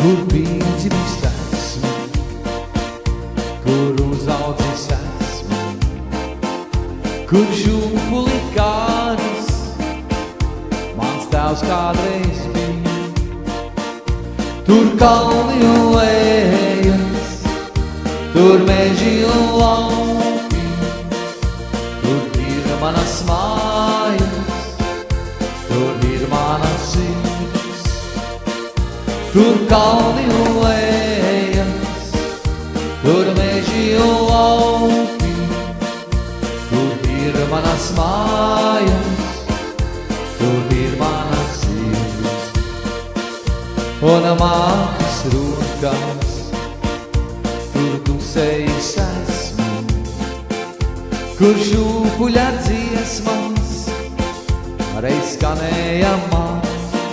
kur piedzimis esmu, kur uzaudzis esmu, kur žūpuli kādas mans tēvs kādreiz bija. Tur kalni un lejas, tur meži un lauki, tur ir manas mājas, tur ir mana sirds. Tur kalni un lejas, tur meži un lauki, tur ir manas mājas, tur ir mana sirds. Un mātes rokās, tur tusējis esmu, kur šūpuļa dziesmas reiz skanēja man.